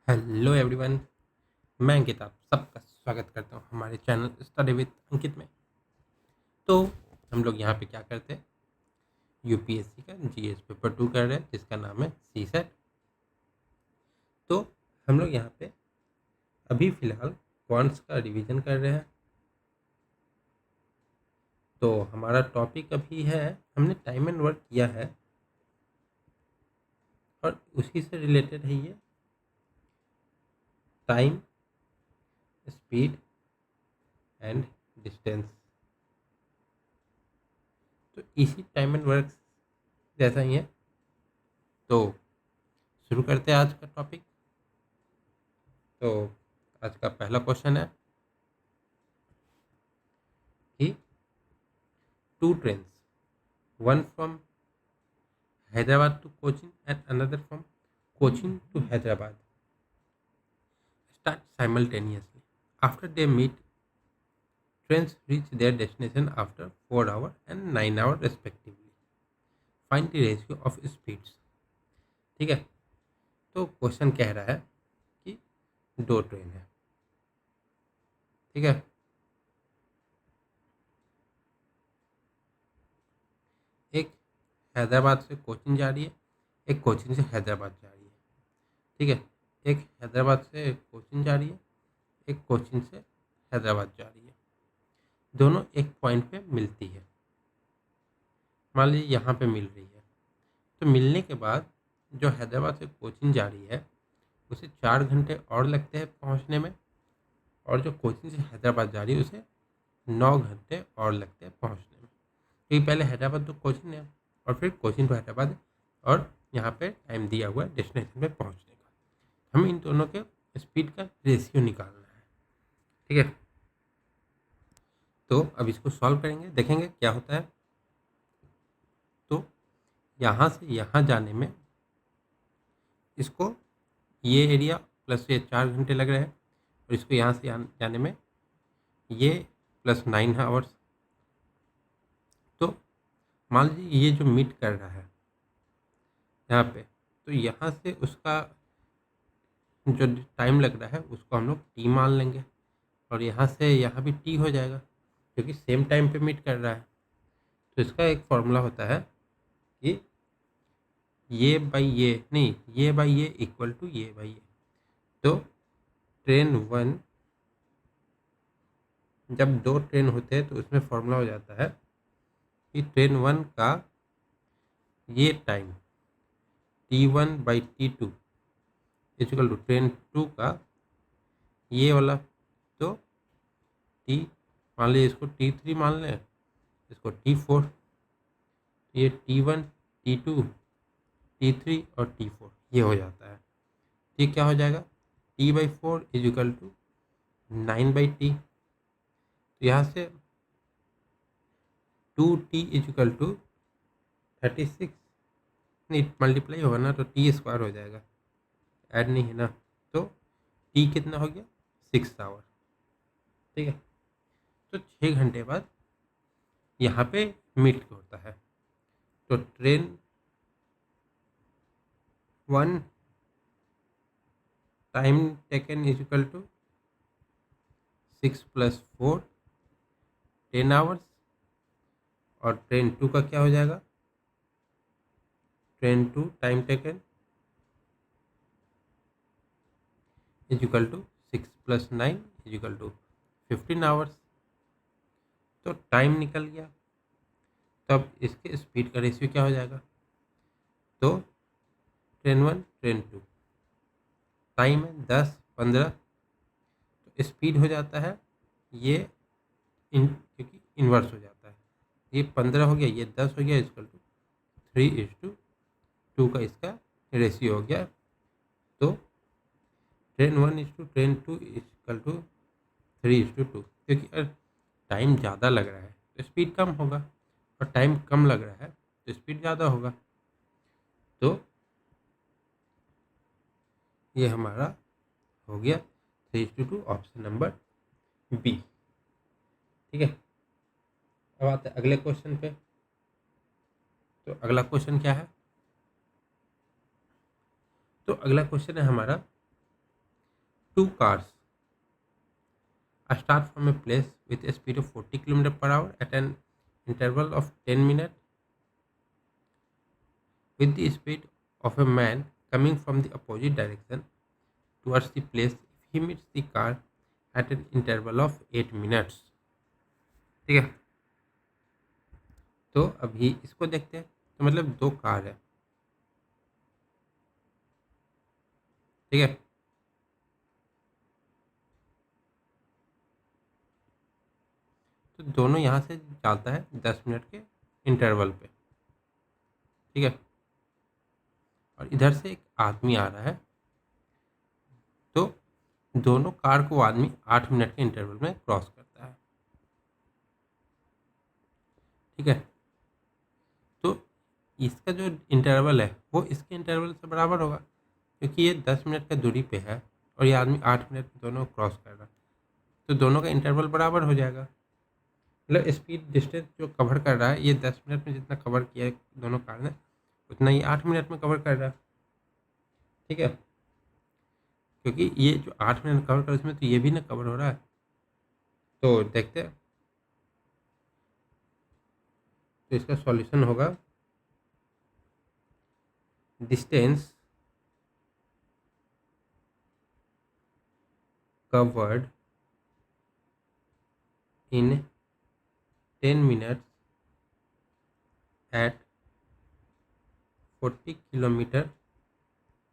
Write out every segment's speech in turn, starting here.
Hello everyone. मैं अंकित आप सबका स्वागत करता हूँ हमारे चैनल स्टडी विद अंकित में। तो हम लोग यहाँ पे क्या करते हैं, यूपीएससी का जीएस पेपर 2 कर रहे हैं जिसका नाम है सी सेट। तो हम लोग यहाँ पे अभी फ़िलहाल क्वांट्स का रिवीजन कर रहे हैं। तो हमारा टॉपिक अभी है, हमने टाइम एंड वर्क किया है और उसी से रिलेटेड है ये टाइम, स्पीड एंड डिस्टेंस। तो इसी टाइम एंड वर्क जैसा ही है। तो शुरू करते हैं आज का टॉपिक। तो आज का पहला क्वेश्चन है कि two trains, one from Hyderabad to Cochin and another from Cochin to Hyderabad, start simultaneously. After they meet, trains reach their destination after 4 hours and 9 hours respectively. Find the ratio of speeds. ठीक है। तो क्वेश्चन कह रहा है कि दो ट्रेन है। ठीक है। एक हैदराबाद से कोचिन जा रही है, एक कोचिन से हैदराबाद जा रही है। ठीक है। एक हैदराबाद से कोचिन जा रही है, एक कोचिन से हैदराबाद जा रही है। दोनों एक पॉइंट पे मिलती है। मान लीजिए यहाँ पे मिल रही है। तो मिलने के बाद जो हैदराबाद से कोचिन जा रही है उसे 4 घंटे और लगते हैं पहुँचने में, और जो कोचिन से हैदराबाद जा रही है उसे 9 घंटे और लगते हैं पहुँचने में। क्योंकि पहले हैदराबाद तो कोचिन है और फिर कोचिन टू हैदराबाद है, और यहाँ पे टाइम दिया हुआ है डेस्टिनेशन पे पहुँचने का। हमें इन दोनों के स्पीड का रेशियो निकालना है। ठीक है। तो अब इसको सॉल्व करेंगे, देखेंगे क्या होता है। तो यहाँ से यहाँ जाने में इसको ये एरिया प्लस ये 4 घंटे लग रहे हैं, और इसको यहाँ से जाने में ये प्लस 9 आवर्स। तो मान लीजिए ये जो मीट कर रहा है यहाँ पे, तो यहाँ से उसका जो टाइम लग रहा है उसको हम लोग टी मान लेंगे, और यहाँ से यहाँ भी टी हो जाएगा क्योंकि सेम टाइम पे मीट कर रहा है। तो इसका एक फॉर्मूला होता है कि ये बाई ये नहीं, ये बाई ये इक्वल टू ये बाई ये। तो ट्रेन वन, जब दो ट्रेन होते हैं तो उसमें फॉर्मूला हो जाता है कि ट्रेन वन का ये time T1/T2 equal to train two का ये वाला, तो टी मान लीजिए इसको T3 मान लें, इसको T4, ये T1, T2, T3 और T4 ये हो जाता है। ये क्या हो जाएगा, T/4 is equal to 9/T। तो यहाँ से 2T इज इक्वल टू 36, नहीं मल्टीप्लाई होगा ना तो टी स्क्वायर हो जाएगा, ऐड नहीं है ना। तो टी कितना हो गया, 6 आवर। ठीक है। तो 6 घंटे बाद यहाँ पे मीट होता है। तो train one time taken is equal to 6 + 4 10 hours, और ट्रेन टू का क्या हो जाएगा, train two time taken is equal to 6 + 9 is equal to 15 hours. तो टाइम निकल गया। तब इसके स्पीड का रेशियो क्या हो जाएगा, तो train one train two time है 10 15, तो स्पीड हो जाता है ये क्योंकि इन्वर्स हो जाता है, ये 15 हो गया, ये 10 हो गया, इक्वल टू 3:2 का इसका रेशियो हो गया। तो train one is to train two equal to 3:2, क्योंकि अगर टाइम ज़्यादा लग रहा है तो स्पीड कम होगा, और टाइम कम लग रहा है तो स्पीड ज़्यादा होगा। तो ये हमारा हो गया 3:2, ऑप्शन नंबर बी। ठीक है। अब आते हैं अगले क्वेश्चन पे। तो अगला क्वेश्चन क्या है, तो अगला क्वेश्चन है हमारा two cars start from a place with a speed of 40 km per hour at an interval of 10 minutes with the speed of a man coming from the opposite direction towards the place if he meets the car at an interval of 8 minutes। ठीक है, तो अभी इसको देखते हैं। तो मतलब दो कार है, ठीक है। तो दोनों यहाँ से चलता है 10 मिनट के इंटरवल पे, ठीक है। और इधर से एक आदमी आ रहा है, तो दोनों कार को आदमी 8 मिनट के इंटरवल में क्रॉस करता है, ठीक है। तो इसका जो इंटरवल है वो इसके इंटरवल से बराबर होगा, क्योंकि ये 10 मिनट का दूरी पे है और ये आदमी 8 मिनट में दोनों क्रॉस कर रहा है, तो दोनों का इंटरवल बराबर हो जाएगा। मतलब स्पीड डिस्टेंस जो कवर कर रहा है, ये 10 मिनट में जितना कवर किया है दोनों कार ने, उतना ही 8 मिनट में कवर कर रहा है, ठीक है। क्योंकि ये जो 8 मिनट कवर कर इसमें तो ये भी ना कवर हो रहा है। तो देखते हैं, तो इसका सॉल्यूशन होगा distance covered in 10 minutes at 40 kilometre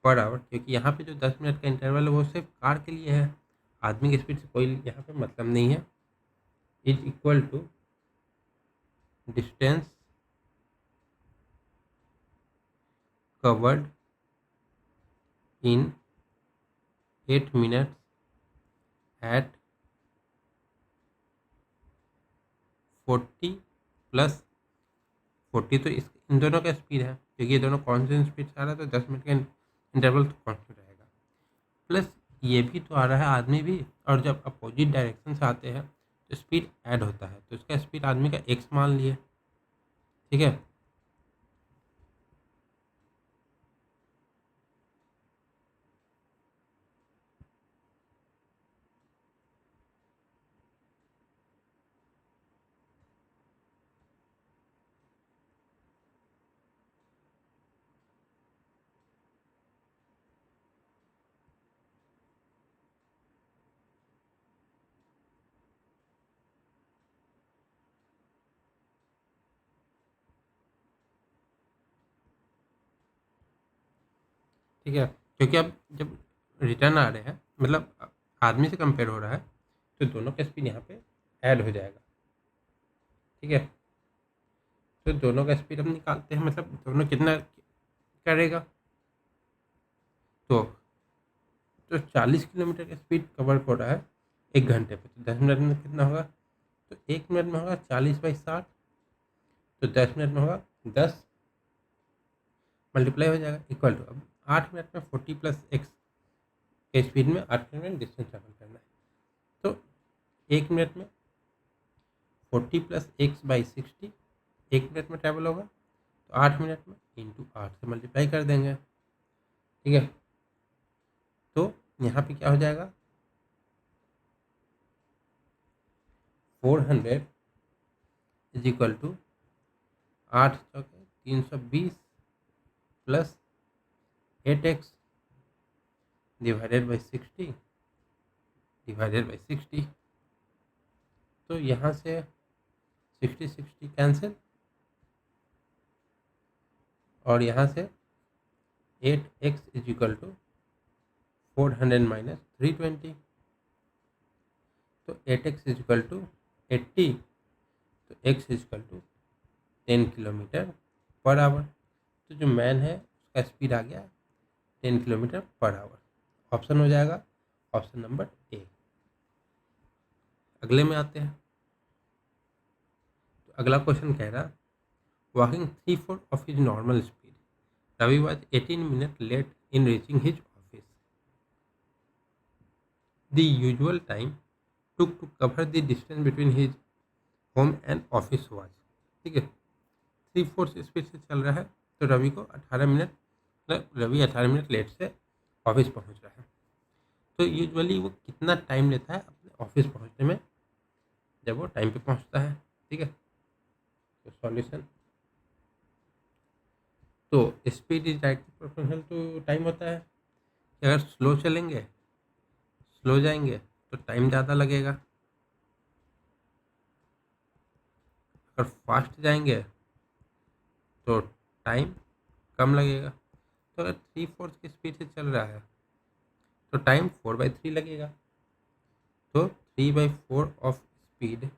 per hour, क्योंकि यहाँ पे जो 10 मिनट का इंटरवल है वो सिर्फ कार के लिए है, आदमी की स्पीड से कोई यहाँ पे मतलब नहीं है। Is equal to distance covered in 8 minutes at 40 plus 40, तो इन दोनों का स्पीड है, क्योंकि ये दोनों कॉन्स्टेंट स्पीड से आ रहा है, तो 10 मिनट का इंटरवल तो कॉन्स्टेंट रहेगा। प्लस ये भी तो आ रहा है आदमी भी, और जब अपोजिट डायरेक्शन से आते हैं तो स्पीड ऐड होता है, तो इसका स्पीड आदमी का एक्स मान लिए, ठीक है। ठीक है, क्योंकि अब जब रिटर्न आ रहे हैं, मतलब आदमी से कंपेयर हो रहा है, तो दोनों का स्पीड यहाँ पे ऐड हो जाएगा, ठीक है। तो दोनों का स्पीड हम निकालते हैं, मतलब दोनों कितना करेगा, तो 40 किलोमीटर का स्पीड कवर हो रहा है 1 घंटे पे, तो 10 मिनट में कितना होगा, तो 1 मिनट में होगा 40/60, तो 10 मिनट में होगा 10 मल्टीप्लाई हो जाएगा, इक्वल टू अब 8 मिनट में 40 प्लस एक्स के स्पीड में 8 मिनट में डिस्टेंस ट्रैवल करना है। तो 1 मिनट में 40 प्लस x/60 1 मिनट में ट्रैवल होगा, तो 8 मिनट में इंटू 8 से मल्टीप्लाई कर देंगे, ठीक है। तो यहाँ पे क्या हो जाएगा, 400 इज इक्वल टू 8 चौके 320 plus 8x divided by 60 divided by 60। तो यहाँ से 60 कैंसिल, और यहाँ से 8x is equal to 400 minus 320, तो 8x इज इक्वल टू 80, तो x is equal to 10 kilometre per hour. तो जो मैन है उसका स्पीड आ गया 10 किलोमीटर पर आवर, ऑप्शन हो जाएगा ऑप्शन नंबर ए। अगले में आते हैं, तो अगला क्वेश्चन कह रहा, walking 3/4 of his normal speed, Ravi was 18 minute late in reaching his office, the usual time took to cover the distance between his home and office was, ठीक है। 3/4 स्पीड से चल रहा है, तो रवि को 18 मिनट, मतलब रवि 18 मिनट लेट से ऑफिस पहुंच रहा है। तो यूजुअली वो कितना टाइम लेता है अपने ऑफिस पहुंचने में जब वो टाइम पे पहुंचता है। ठीक है, तो सॉल्यूशन, तो speed is directly proportional to time होता है कि अगर स्लो चलेंगे, स्लो जाएंगे तो टाइम ज़्यादा लगेगा, अगर फास्ट जाएंगे तो टाइम कम लगेगा। तो अगर 3/4 की स्पीड से चल रहा है तो टाइम 4/3 लगेगा। तो 3/4 of speed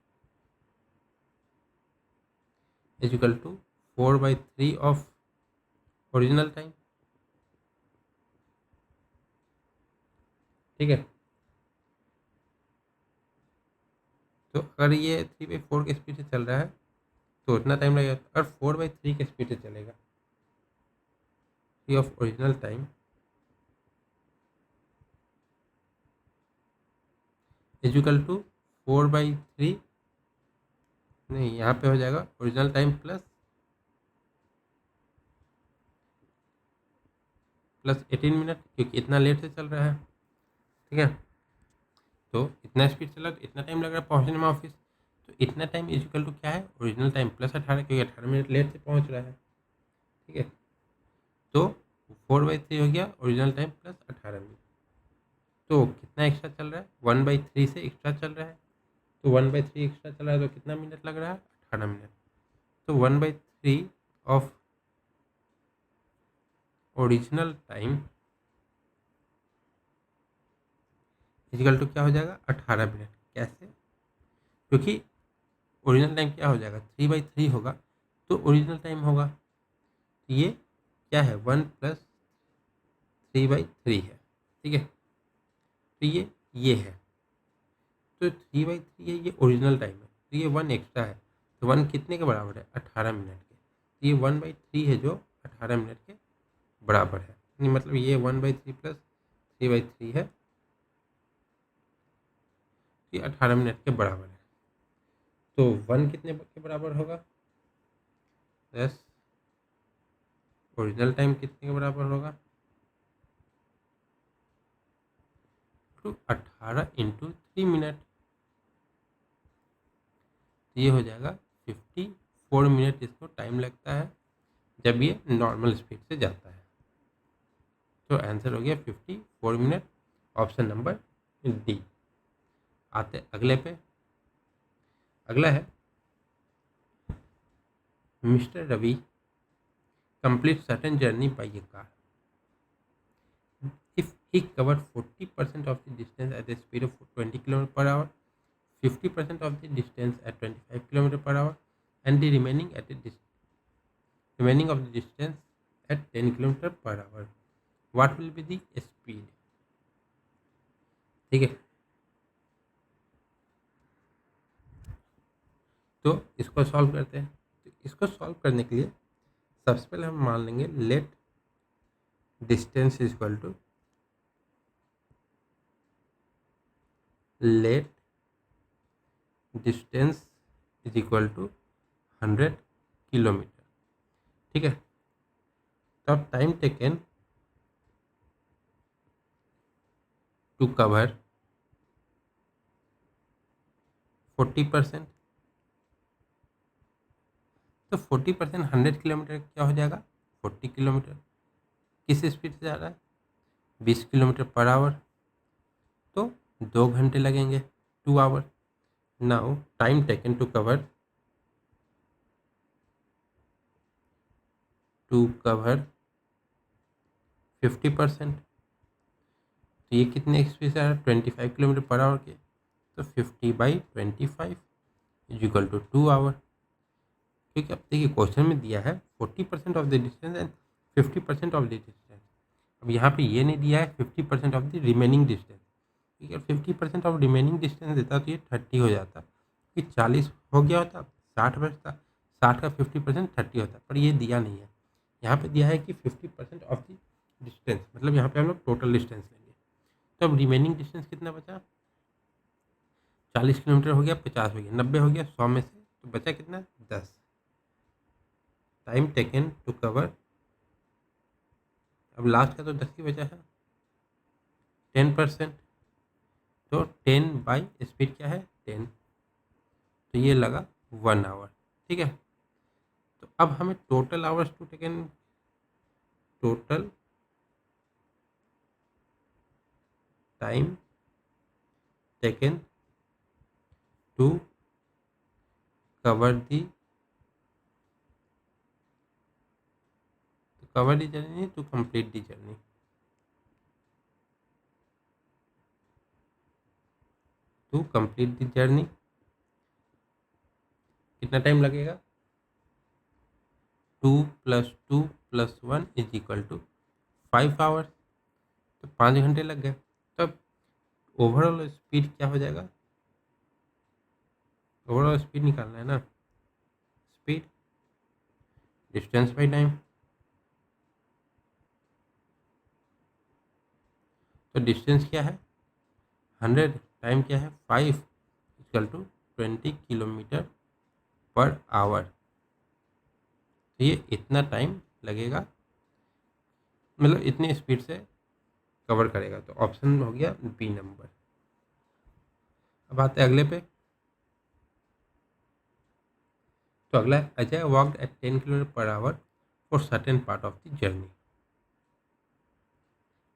is equal to 4/3 of original time. ठीक है, तो अगर ये 3/4 की स्पीड से चल रहा है तो उतना टाइम लगेगा। अगर 4/3 की स्पीड से चलेगा, 3 of original time is equal to 4/3, नहीं यहाँ पे हो जाएगा ओरिजिनल टाइम प्लस 18 मिनट, क्योंकि इतना लेट से चल रहा है। ठीक है, तो इतना स्पीड चला तो इतना टाइम लग रहा है पहुंचने में ऑफिस, तो इतना टाइम इज इक्वल टू क्या है, ओरिजिनल टाइम प्लस 18, क्योंकि 18 मिनट लेट से पहुंच रहा है। ठीक है, तो 4/3 हो गया ओरिजिनल टाइम प्लस 18 मिनट, तो कितना एक्स्ट्रा चल रहा है, 1/3 से एक्स्ट्रा चल रहा है। तो 1/3 एक्स्ट्रा चल रहा है तो कितना मिनट लग रहा है, 18 मिनट। तो 1/3 of original time is equal to क्या हो जाएगा, 18 मिनट। कैसे, क्योंकि ओरिजिनल टाइम क्या हो जाएगा, 3/3 होगा तो ओरिजिनल टाइम होगा। तो ये क्या है, 1 + 3/3 है। ठीक है, तो ये है, तो 3/3 है, ये ओरिजिनल टाइम है, तो ये 1 एक्स्ट्रा है। तो 1 कितने के बराबर है, 18 मिनट के। तो ये 1/3 है जो 18 मिनट के बराबर है, नहीं मतलब ये 1/3 + 3/3 है, ये 18 मिनट के बराबर है। तो 1 कितने के बराबर होगा, 10, ओरिजिनल टाइम कितने के बराबर होगा, तो 18 × 3 मिनट, ये हो जाएगा 54 मिनट इसको टाइम लगता है जब ये नॉर्मल स्पीड से जाता है। तो आंसर हो गया 54 मिनट, ऑप्शन नंबर डी। आते अगले पे, अगला है mister Ravi complete certain journey by a car if he covered 40% of the distance at a speed of 20 km per hour, 50% of the distance at 25 km per hour, and the remaining of the distance at 10 km per hour. What will be the speed? ठीक है, तो इसको solve करते हैं। तो इसको solve करने के लिए सबसे पहले हम मान लेंगे let distance is equal to let distance is equal to 100 kilometre. ठीक है, तो अब टाइम टेकन टू कवर 40%, तो 40% 100 किलोमीटर क्या हो जाएगा, 40 किलोमीटर। किस स्पीड से जा रहा है, 20 किलोमीटर पर आवर, तो 2 घंटे लगेंगे, 2 hour. Now time taken to cover 50%, तो ये कितने स्पीड से आ रहा है, 25 किलोमीटर पर आवर के, तो 50/25 इज इक्वल टू 2 आवर। क्योंकि अब देखिए क्वेश्चन में दिया है 40% of the distance and 50% of the distance. अब यहाँ पे ये नहीं दिया है 50% ऑफ द रिमेनिंग डिस्टेंस, क्योंकि 50% ऑफ रिमेनिंग डिस्टेंस देता तो ये 30 हो जाता, कि 40 हो गया होता, 60 बचता, 60 का 50% 30 होता, पर ये दिया नहीं है। यहाँ पे दिया है कि 50% ऑफ द डिस्टेंस, मतलब यहाँ पे हम लोग टोटल डिस्टेंस लेंगे। तो अब रिमेनिंग डिस्टेंस कितना बचा, 40 किलोमीटर हो गया, 50 हो गया, 90 हो गया, 100 में से तो बचा कितना, 10। टाइम टेकन टू कवर, अब लास्ट का तो 10 ही बचा है, 10%। तो 10 बाई स्पीड क्या है 10, तो ये लगा 1 आवर। ठीक है, तो अब हमें total hours to taken, total time taken to cover the, cover the journey to complete the journey. To complete the journey कितना टाइम लगेगा, 2 + 2 + 1 = 5 आवर्स, तो 5 घंटे लग गए। तब ओवरऑल स्पीड क्या हो जाएगा, ओवरऑल स्पीड निकालना है ना, स्पीड डिस्टेंस बाई टाइम। तो डिस्टेंस क्या है 100, टाइम क्या है 5 = 20 किलोमीटर पर आवर। तो ये इतना टाइम लगेगा, मतलब इतनी स्पीड से कवर करेगा। तो ऑप्शन हो गया बी नंबर। अब आते हैं अगले पे। तो अगला है Ajay walked at 10 kilometre per hour for certain part of the journey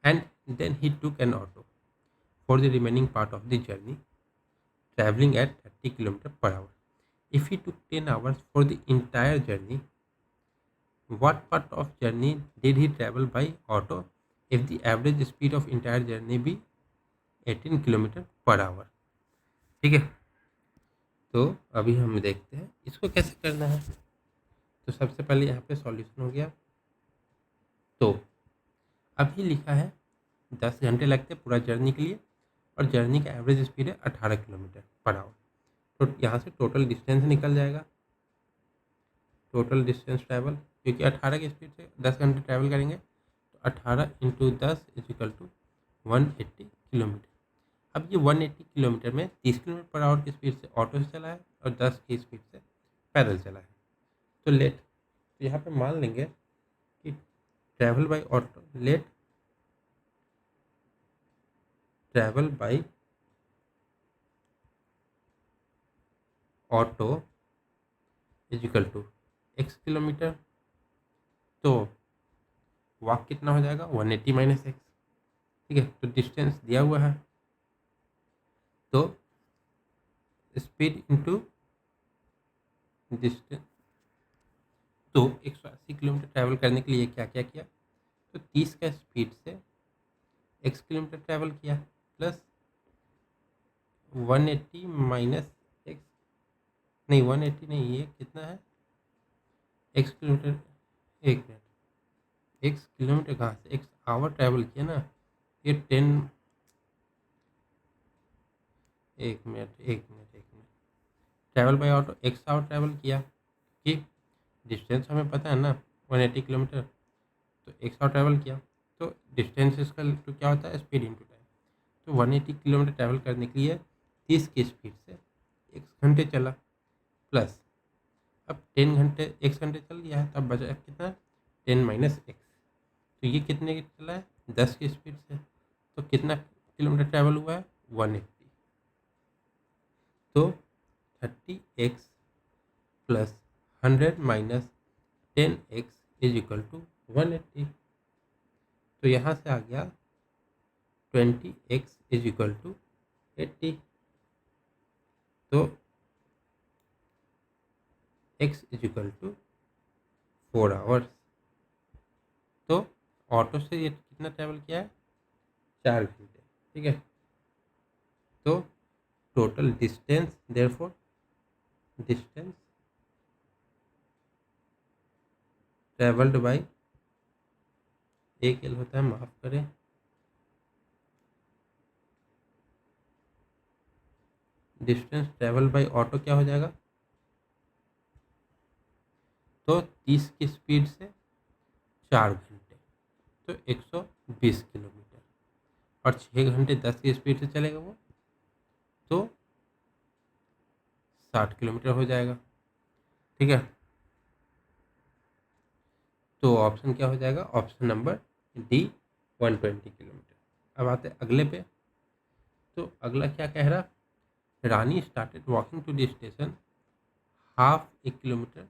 and then he took an auto for the remaining part of the journey traveling at 30 km per hour. If he took 10 hours for the entire journey, what part of journey did he travel by auto if the average speed of entire journey be 18 km per hour? ठीक है, तो अभी हम देखते हैं इसको कैसे करना है। तो सबसे पहले यहाँ पे सॉल्यूशन हो गया। तो अभी लिखा है 10 घंटे लगते हैं पूरा जर्नी के लिए, और जर्नी का एवरेज स्पीड है 18 किलोमीटर पर आवर। तो यहाँ से टोटल डिस्टेंस निकल जाएगा, टोटल डिस्टेंस ट्रैवल, क्योंकि 18 की स्पीड से 10 घंटे ट्रैवल करेंगे, तो 18 × 10 = 180 किलोमीटर। अब ये 180 किलोमीटर में 30 किलोमीटर पर आवर की स्पीड से ऑटो से चला है और 10 की स्पीड से पैदल चला है। तो लेट, तो यहाँ पे मान लेंगे कि travel by auto, let travel by auto = x kilometre. तो वॉक कितना हो जाएगा 180 - x। ठीक है, तो डिस्टेंस दिया हुआ है, तो स्पीड इंटू डिस्टेंस। तो 180 किलोमीटर ट्रैवल करने के लिए क्या क्या किया, तो 30 का स्पीड से x किलोमीटर ट्रैवल किया, प्लस 180 - x, नहीं 180 नहीं, ये कितना है x किलोमीटर, एक मिनट, x किलोमीटर कहाँ से, x आवर ट्रैवल किया ना, ये 10, एक minute travel by auto x hour travel किया, कि डिस्टेंस हमें पता है ना 180 किलोमीटर, तो x आवर ट्रैवल किया, तो डिस्टेंस इसका तो क्या होता है स्पीड इंटू टाइम। तो 180 किलोमीटर ट्रैवल करने के लिए 30 की स्पीड से x घंटे चला, प्लस अब 10 घंटे, x घंटे चल दिया है, तब बचा कितना 10 - x। तो ये कितने की चला है 10 की स्पीड से, तो कितना किलोमीटर ट्रैवल हुआ है 180। तो 30x + 100 - 10x = 180। तो यहाँ से आ गया 20x = 80। तो x = 4 आवर्स। तो ऑटो से ये कितना ट्रैवल किया है 4 घंटे। ठीक है, तो total distance, therefore distance travelled by, एक एल होता है, माफ करें, डिस्टेंस ट्रैवल बाई ऑटो क्या हो जाएगा, तो 30 की स्पीड से 4 घंटे, तो 120 किलोमीटर, और 6 घंटे 10 की स्पीड से चलेगा वो, तो 60 किलोमीटर हो जाएगा। ठीक है, तो ऑप्शन क्या हो जाएगा, ऑप्शन नंबर डी 120 किलोमीटर। अब आते हैं अगले पे। तो अगला क्या कह रहा, Rani started walking to the station half a kilometer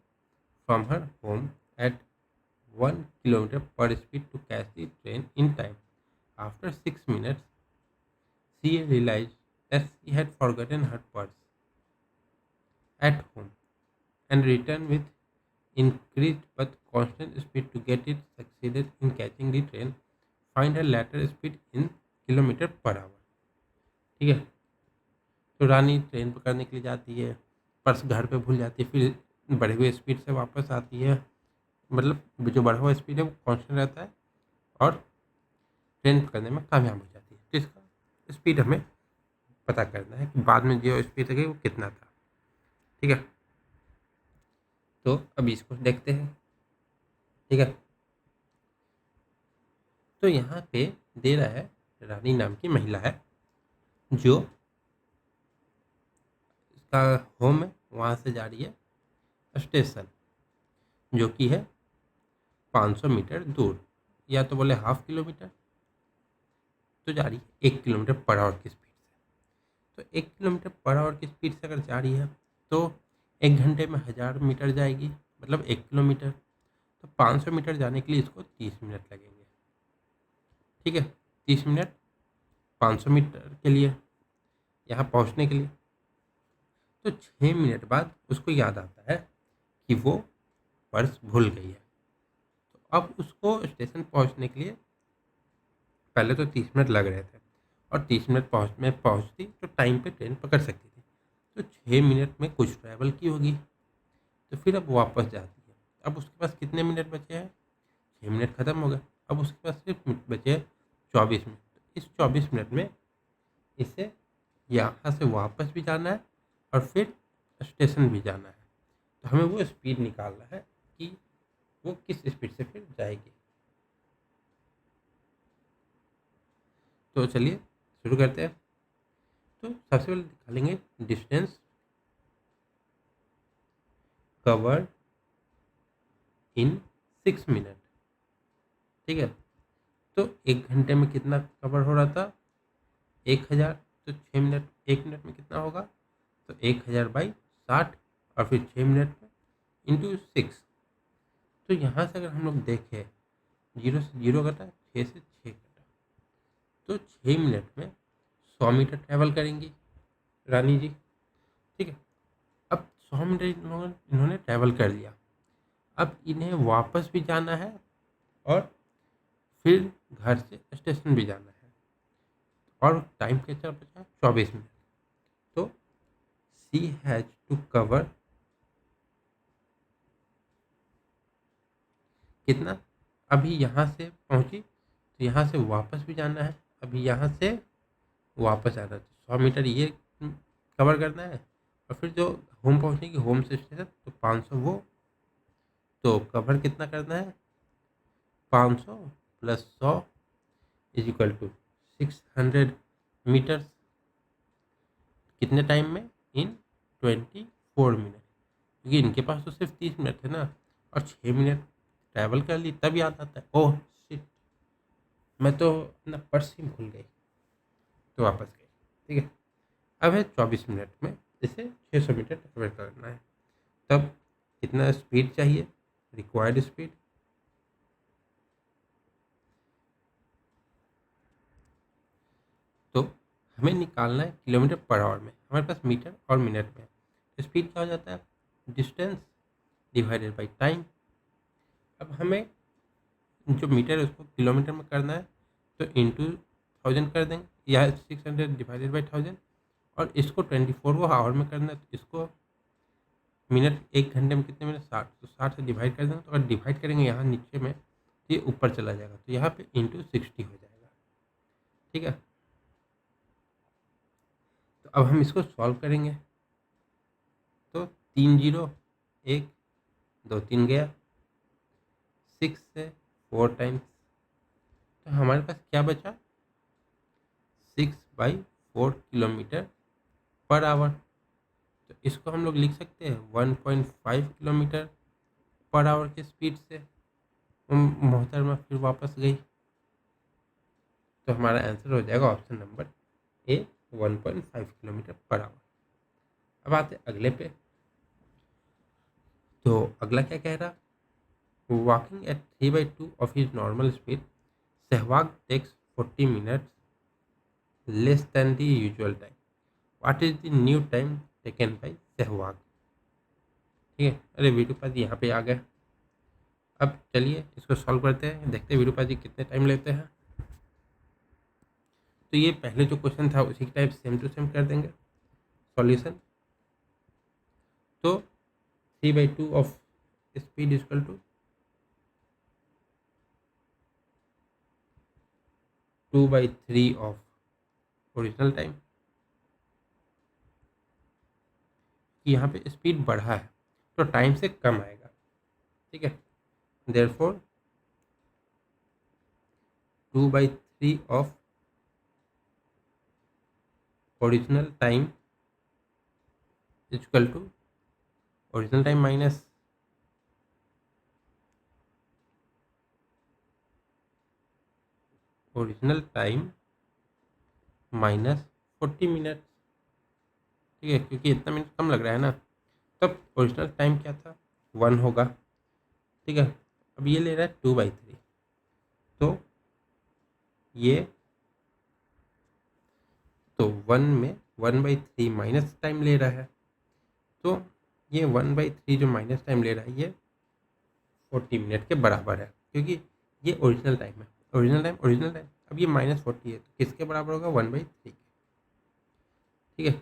from her home at 1 kilometer per speed to catch the train in time. After 6 minutes, she realized that she had forgotten her purse at home and returned with increased but constant speed to get it succeeded in catching the train. Find her latter speed in kilometre per our. ठीक है, तो रानी train पकड़ने के लिए जाती है, purse घर पे भूल जाती है, फिर बढ़े हुए स्पीड से वापस आती है, मतलब जो बढ़ा हुआ स्पीड है वो कांस्टेंट रहता है और ट्रेन पकड़ने में कामयाब हो जाती है। तो इसका स्पीड हमें पता करना है कि बाद में जो स्पीड लगी वो कितना था। ठीक है, तो अभी इसको देखते हैं। ठीक है, तो यहाँ पे दे रहा है रानी नाम की महिला है जो इसका होम है, वहाँ से जा रही है स्टेशन जो कि है 500 मीटर दूर, या तो बोले हाफ किलोमीटर, तो जा रही है 1 किलोमीटर पर आवर की स्पीड से। तो 1 किलोमीटर पर आवर की स्पीड से अगर जा रही है तो 1 घंटे में 1000 मीटर जाएगी, मतलब 1 किलोमीटर। तो 500 मीटर जाने के लिए इसको 30 मिनट लगेंगे। ठीक है, 30 मिनट 500 मीटर के लिए, यहाँ पहुँचने के लिए। तो 6 मिनट बाद उसको याद आता है कि वो पर्स भूल गई है। तो अब उसको स्टेशन पहुँचने के लिए पहले तो 30 मिनट लग रहे थे और 30 मिनट पहुँचती तो टाइम पे ट्रेन पकड़ सकती थी। तो 6 मिनट में कुछ ट्रैवल की होगी, तो फिर अब वापस जाती है। अब उसके पास कितने मिनट बचे हैं, 6 मिनट ख़त्म हो गए। अब उसके पास सिर्फ बचे हैं 24 मिनट। तो इस 24 मिनट में इसे यहाँ से वापस भी जाना है और फिर स्टेशन भी जाना है। तो हमें वो स्पीड निकालना है कि वो किस स्पीड से फिर जाएगी। तो चलिए शुरू करते हैं। तो सबसे पहले निकालेंगे डिस्टेंस कवर्ड इन 6 मिनट। ठीक है, तो 1 घंटे में कितना कवर हो रहा था, 1000। तो 6 मिनट, 1 मिनट में कितना होगा, तो 1000/60 और फिर 6 मिनट में इंटू 6। तो यहाँ से अगर हम लोग देखें, 0 से 0 कटा, 6 से 6 कटा, तो 6 मिनट में 100 मीटर ट्रैवल करेंगी रानी जी। ठीक है, अब 100 मीटर इन्होंने ट्रैवल कर लिया। अब इन्हें वापस भी जाना है और फिर घर से स्टेशन भी जाना है, और टाइम कितना बचा, 24 मिनट। तो सी हैज टू कवर कितना, अभी यहाँ से पहुँची तो यहाँ से वापस भी जाना है, अभी यहाँ से वापस आना है, तो 100 मीटर ये कवर करना है, और फिर जो होम पहुँचेगी, होम से स्टेशन, तो 500 वो, तो कवर कितना करना है, 500 + 100 = 600 मीटर्स। कितने टाइम में, इन 24 मिनट। क्योंकि इनके पास तो सिर्फ 30 मिनट थे ना, और 6 मिनट ट्रैवल कर ली, तब याद आता है, ओह शिट, मैं तो अपना पर्स ही भूल गई, तो वापस गई। ठीक है, अब है 24 मिनट में इसे 600 मीटर ट्रैवल करना है। तब कितना स्पीड चाहिए, रिक्वायर्ड स्पीड, तो हमें निकालना है किलोमीटर पर आवर में, हमारे पास मीटर और मिनट में। तो स्पीड क्या हो जाता है, डिस्टेंस डिवाइडेड बाई टाइम। अब हमें जो मीटर है उसको किलोमीटर में करना है, तो इंटू 1000 कर देंगे, या 600 डिवाइडेड बाई 1000। और इसको 24 को आवर में करना है, तो इसको मिनट, 1 घंटे में कितने मिनट, 60, तो 60 से डिवाइड कर देंगे। तो अगर डिवाइड करेंगे यहाँ नीचे में तो ये ऊपर चला जाएगा, तो यहाँ पे इंटू 60 हो जाएगा। ठीक है, तो अब हम इसको सॉल्व करेंगे। तो 3 0 1 2 3 गया, 6 से 4 टाइम्स, तो हमारे पास क्या बचा, 6/4 किलोमीटर पर आवर। तो इसको हम लोग लिख सकते हैं 1.5 किलोमीटर पर आवर की स्पीड से मोहतरमा फिर वापस गई। तो हमारा आंसर हो जाएगा option number A, 1.5 kilometre per hour. अब आते अगले पे। तो अगला क्या कह रहा, walking at 3/2 of his normal speed Sehwag takes 40 minutes less than the usual time. What is the new time taken by Sehwag. ठीक है, अरे विरूपाजी यहाँ पे आ गए। अब चलिए इसको सॉल्व करते हैं, देखते हैं विरूपाजी कितने टाइम लेते हैं। तो ये पहले जो क्वेश्चन था उसी की टाइप सेम टू सेम कर देंगे सॉल्यूशन। तो 3/2 of speed equal to 2/3 of original time. कि यहाँ पे स्पीड बढ़ा है तो टाइम से कम आएगा। ठीक है, therefore 2/3 of original time equal to original time minus original time minus 40 minute. ठीक है, क्योंकि इतना मिनट कम लग रहा है ना, तब ओरिजिनल टाइम क्या था 1 होगा। ठीक है, अब ये ले रहा है 2/3, तो ये तो 1 में 1/3 माइनस टाइम ले रहा है, तो ये 1/3 जो माइनस टाइम ले रहा है ये 40 मिनट के बराबर है, क्योंकि ये ओरिजिनल टाइम है। ओरिजिनल टाइम अब ये -40 है, तो किसके बराबर होगा 1/3 के। ठीक है,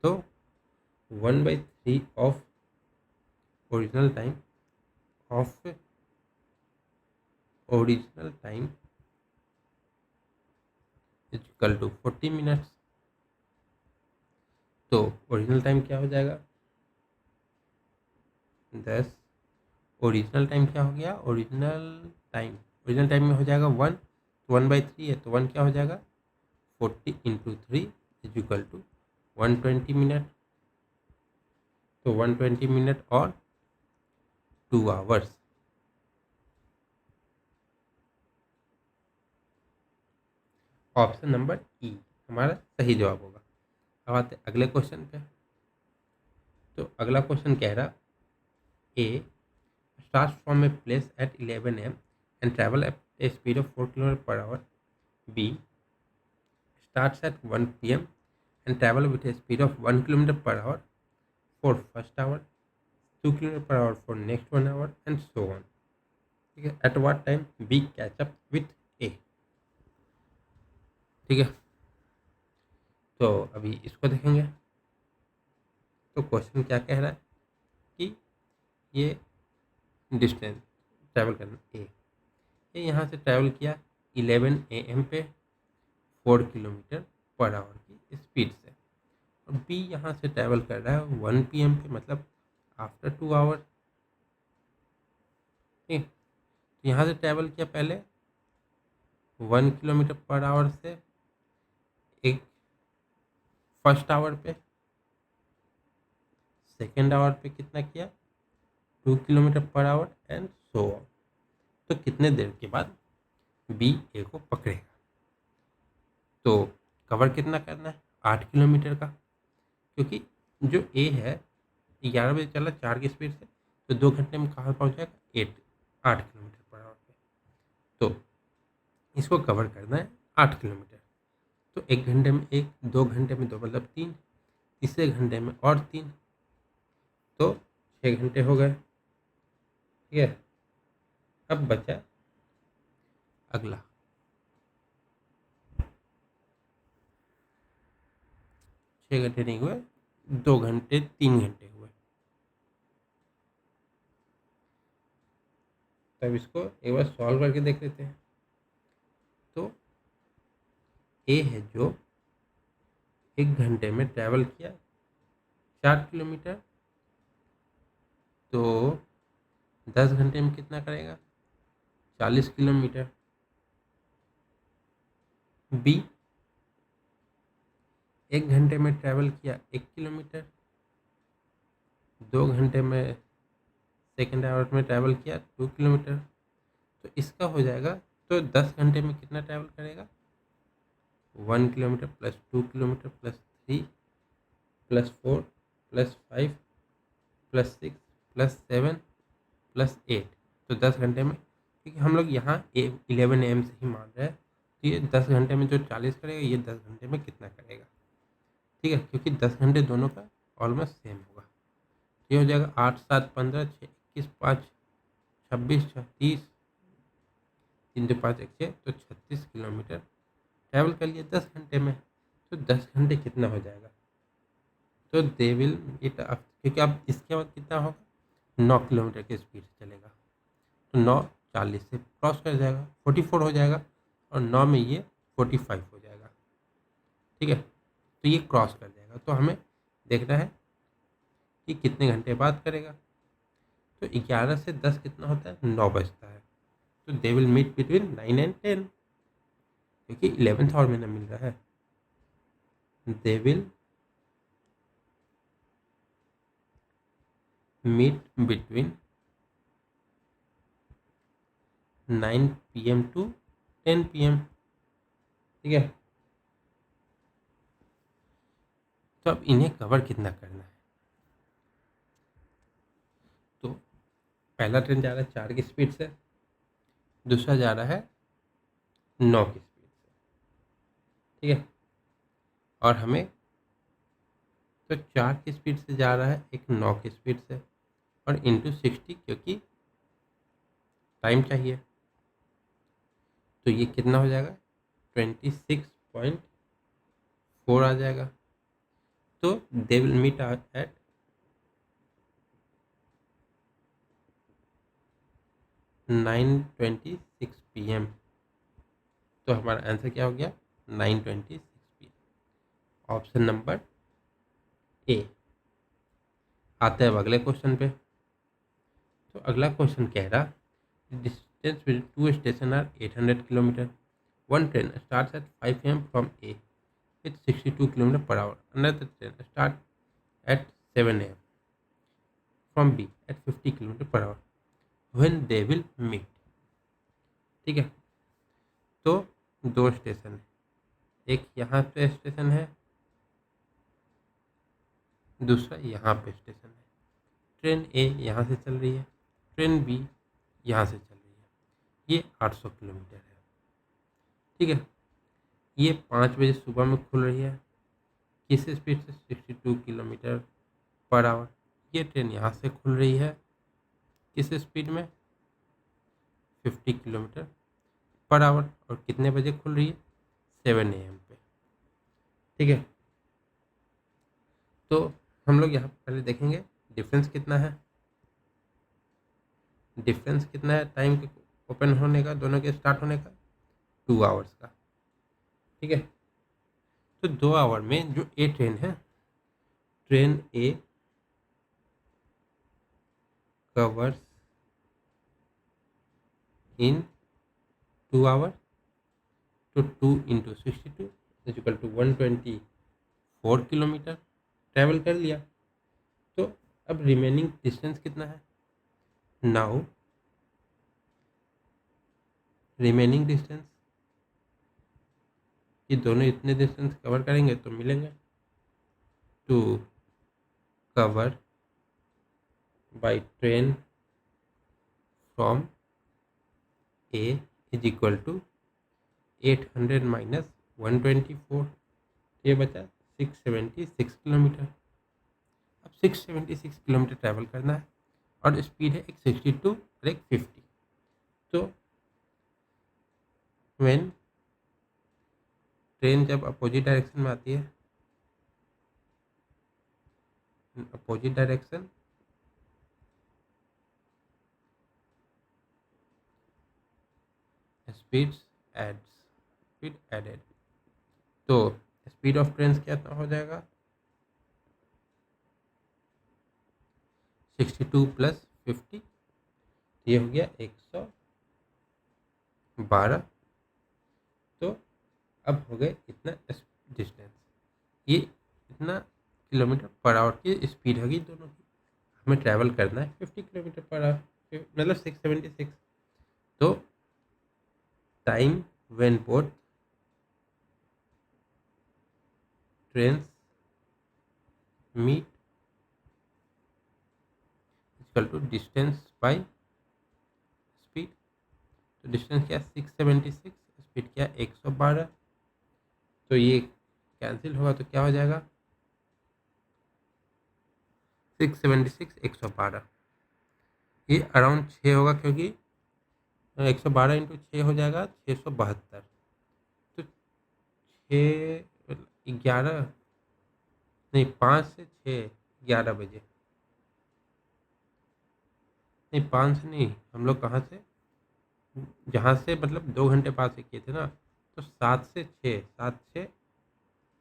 तो 1/3 of original time is equal to 40 minutes. तो ओरिजिनल टाइम क्या हो जाएगा 10। ओरिजिनल टाइम क्या हो गया, ओरिजिनल टाइम में हो जाएगा 1, तो 1/3 है, तो 1 क्या हो जाएगा 40 × 3 इज इक्वल टू 120 मिनट। तो 120 मिनट और 2 आवर्स। ऑप्शन नंबर ई हमारा सही जवाब होगा। अब आते अगले क्वेश्चन पे। तो अगला क्वेश्चन कह रहा, ए starts from a place at 11 a.m. and travel at a speed of 4 km per hour. B starts at 1 p.m. and travel with a speed of 1 km per hour for first hour, 2 km per hour for next 1 hour, and so on. ठीक है, at what time B catch up with A। ठीक है, तो अभी इसको देखेंगे। तो question क्या कह रहा है कि ये डिस्टेंस ट्रैवल करना ये यहाँ से ट्रैवल किया 11 AM पे 4 किलोमीटर पर आवर की स्पीड से, और बी यहाँ से ट्रैवल कर रहा है 1 PM पे, मतलब आफ्टर 2 आवर। ठीक, तो यहाँ से ट्रैवल किया पहले 1 किलोमीटर पर आवर से एक फर्स्ट आवर पे, सेकेंड आवर पे कितना किया 2 kilometre per our, and so on. तो कितने देर के बाद बी ए को पकड़ेगा। तो कवर कितना करना है 8 किलोमीटर का, क्योंकि जो ए है 11 बजे चला 4 की स्पीड से, तो 2 घंटे में कहाँ पहुँच जाएगा 8 किलोमीटर पर आवर पे। तो इसको कवर करना है 8 किलोमीटर। तो 1 घंटे में 1, 2 घंटे में 2 मतलब 3, तीसरे घंटे में और 3, तो 6 घंटे हो गए। ठीक है, अब बचा अगला। 6 घंटे नहीं हुए, 2 घंटे 3 घंटे हुए। तब इसको एक बार सॉल्व करके देख लेते हैं। तो ए है जो 1 घंटे में ट्रैवल किया 4 किलोमीटर, तो 10 घंटे में कितना करेगा 40 किलोमीटर। बी 1 घंटे में ट्रैवल किया 1 किलोमीटर, 2 घंटे में सेकेंड आवर में ट्रैवल किया 2 किलोमीटर, तो इसका हो जाएगा। तो 10 घंटे में कितना ट्रैवल करेगा 1 kilometre plus 2 kilometre plus 3 plus 4 plus 5 plus 6 plus 7 plus 8। तो 10 घंटे में, क्योंकि हम लोग यहाँ 11 AM से ही मान रहे हैं, तो ये 10 घंटे में जो 40 करेगा, ये 10 घंटे में कितना करेगा। ठीक है, क्योंकि 10 घंटे दोनों का ऑलमोस्ट सेम होगा। ये हो जाएगा 8 7 15 6 21 5 26 36 3 2 5 1 6, तो 36 किलोमीटर ट्रैवल कर लिया 10 घंटे में। तो 10 घंटे कितना हो जाएगा, तो दे विल इट, क्योंकि अब इसके बाद कितना होगा, 9 किलोमीटर की स्पीड से चलेगा, तो 9 40 से क्रॉस कर जाएगा, 44 हो जाएगा, और 9 में ये 45 हो जाएगा। ठीक है, तो ये क्रॉस कर जाएगा, तो हमें देखना है कि कितने घंटे बाद करेगा। तो 11 से 10 कितना होता है, 9 बजता है, तो they will meet between 9 and 10, क्योंकि 11th आवर में ना मिल रहा है। They will meet between 9 PM to 10 PM। ठीक है, तो अब इन्हें कवर कितना करना है। तो पहला ट्रेन जा रहा है 4 की स्पीड से, दूसरा जा रहा है 9 की स्पीड से। ठीक है, और हमें, तो 4 की स्पीड से जा रहा है, एक 9 की स्पीड से, और इंटू 60, क्योंकि टाइम चाहिए, तो ये कितना हो जाएगा, 26.4 आ जाएगा। तो they will meet at 9:26 PM। तो हमारा आंसर क्या हो गया, 9:26 PM। ऑप्शन नंबर ए। आते हैं अब अगले क्वेश्चन पे। तो अगला क्वेश्चन कह रहा, distance between two station are 800 kilometre. One train starts at 5 AM from A with 62 kilometer per hour. Another train start at 7 AM from B at 50 kilometer per hour. When they will meet। ठीक है, तो दो station है, एक यहाँ पे station है, दूसरा यहाँ पे स्टेशन है। ट्रेन ए यहाँ से चल रही है, ट्रेन बी यहाँ से चल रही है। ये 800 किलोमीटर है। ठीक है, ये 5 बजे सुबह में खुल रही है, किस स्पीड से, 62 किलोमीटर पर आवर। ये ट्रेन यहाँ से खुल रही है, किस स्पीड में, 50 किलोमीटर पर आवर, और कितने बजे खुल रही है, 7 AM पे। ठीक है, तो हम लोग यहाँ पहले देखेंगे डिफरेंस कितना है। डिफरेंस कितना है टाइम के ओपन होने का, दोनों के स्टार्ट होने का, 2 आवर्स का। ठीक है, तो 2 आवर में जो ए ट्रेन है, train A covers in 2 hour, तो 2 into 62 equal to 124 kilometre travel कर लिया। तो अब रिमेनिंग डिस्टेंस कितना है, नाउ रिमेनिंग डिस्टेंस, ये दोनों इतने डिस्टेंस कवर करेंगे तो मिलेंगे, to cover by train from A is equal to 800 minus 124, ये बचा 676 किलोमीटर। अब 676 किलोमीटर ट्रैवल करना है, और स्पीड है एक 62 और एक 50। तो व्हेन ट्रेन जब अपोजिट डायरेक्शन में आती है, अपोजिट डायरेक्शन, स्पीड एडेड, तो स्पीड ऑफ ट्रेन क्या हो जाएगा, 62 प्लस 50, ये हो गया 112। तो अब हो गए इतना डिस्टेंस, ये इतना किलोमीटर पर आवर की स्पीड होगी दोनों की। हमें ट्रैवल करना है 50 किलोमीटर पर आवर, मतलब 676। तो time when both trains meet equal to distance by speed. तो डिस्टेंस क्या है 676, स्पीड क्या है 112। तो ये कैंसिल होगा तो क्या हो जाएगा 676 112, ये अराउंड 6 होगा क्योंकि 112 इंटू 6 हो जाएगा 672। तो 11 नहीं 5 से 6 11 बजे, नहीं 5 से नहीं, हम लोग कहाँ से जहाँ से मतलब 2 घंटे बाद से किए थे ना, तो 7 से